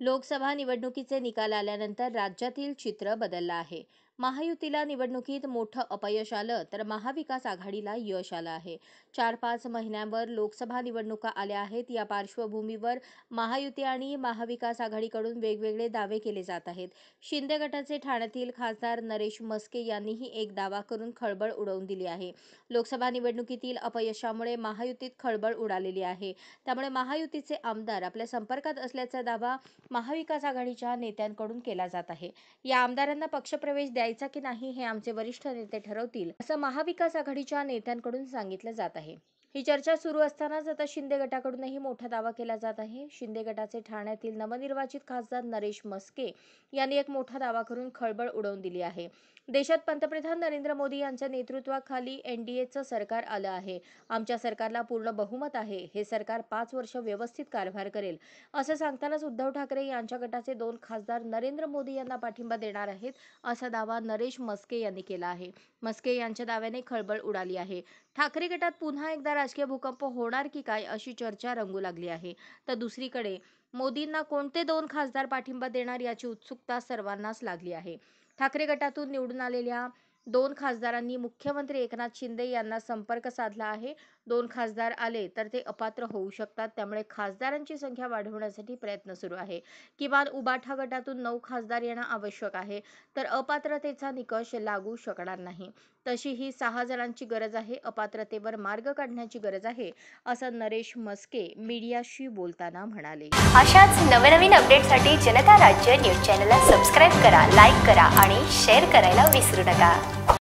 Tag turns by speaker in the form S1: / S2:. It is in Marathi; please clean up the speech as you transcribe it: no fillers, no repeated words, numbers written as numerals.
S1: लोकसभा निवडणुकीचे निकाल आल्यानंतर राज्यातील चित्र बदललं आहे. महायुतीला निवडणुकीत मोठं अपयश आलं तर महाविकास आघाडीला यश आलं आहे. 4-5 महिन्यांवर लोकसभा निवडणुका आल्या आहेत. या पार्श्वभूमीवर महायुती आणि महाविकास आघाडीकडून वेगवेगळे दावे केले जात आहेत. शिंदे गटाचे ठाण्यातील खासदार नरेश मस्के यांनीही एक दावा करून खळबळ उडवून दिली आहे. लोकसभा निवडणुकीतील अपयशामुळे महायुतीत खळबळ उडालेली आहे. त्यामुळे महायुतीचे आमदार आपल्या संपर्कात असल्याचा दावा महाविकास आघाडीच्या नेत्यांकडून केला जात आहे. या आमदारांना पक्षप्रवेश द्यायचा की नाही हे आमचे वरिष्ठ नेते ठरवतील, असं महाविकास आघाडीच्या नेत्यांकडून सांगितलं जात आहे. ही चर्चा सुरू असतानाच आता शिंदे गटाकडूनही मोठा दावा केला जात आहे. शिंदे गटाचे ठाण्यातील नवनिर्वाचित खासदार नरेश मस्के यांनी एक मोठा दावा करून खळबळ उडवून दिली आहे. देशात पंतप्रधान नरेंद्र मोदी यांच्या नेतृत्वाखाली एनडीएचं सरकार आलं आहे. आमच्या सरकारला पूर्ण बहुमत आहे. हे सरकार 5 वर्ष व्यवस्थित कारभार करेल, असं सांगतानाच उद्धव ठाकरे यांच्या गटाचे 2 खासदार नरेंद्र मोदी यांना पाठिंबा देणार आहेत, असा दावा नरेश मस्के यांनी केला आहे. मस्के यांच्या दाव्याने खळबळ उडाली आहे. ठाकरे गटात पुन्हा एकदा राजकीय भूकंप होणार की काय अशी चर्चा रंगू लागली आहे. तर दुसरीकडे मोदींना कोणते 2 खासदार पाठिंबा देणार याची उत्सुकता सर्वांनाच लागली आहे. ठाकरे गटातून निवडून आलेल्या 2 खासदारांनी मुख्यमंत्री एकनाथ शिंदे यांना संपर्क साधला आहे. 2 खासदार आले तर ते अपात्र होऊ शकतात. त्यामुळे खासदारांची संख्या वाढवण्यासाठी प्रयत्न सुरू आहे. किमान उबाठा गटातून 9 खासदार येणं आवश्यक आहे, तर अपात्रतेचा निकष लागू शकणार नाही. तशी ही 6 जणांची गरज आहे. अपात्रतेवर मार्ग काढण्याची गरज आहे, असं नरेश मस्के मीडियाशी बोलताना म्हणाले.
S2: अशाच नवनवीन अपडेटसाठी जनता राज्य न्यूज चॅनलला सबस्क्राईब करा, लाईक करा आणि शेअर करायला विसरू नका.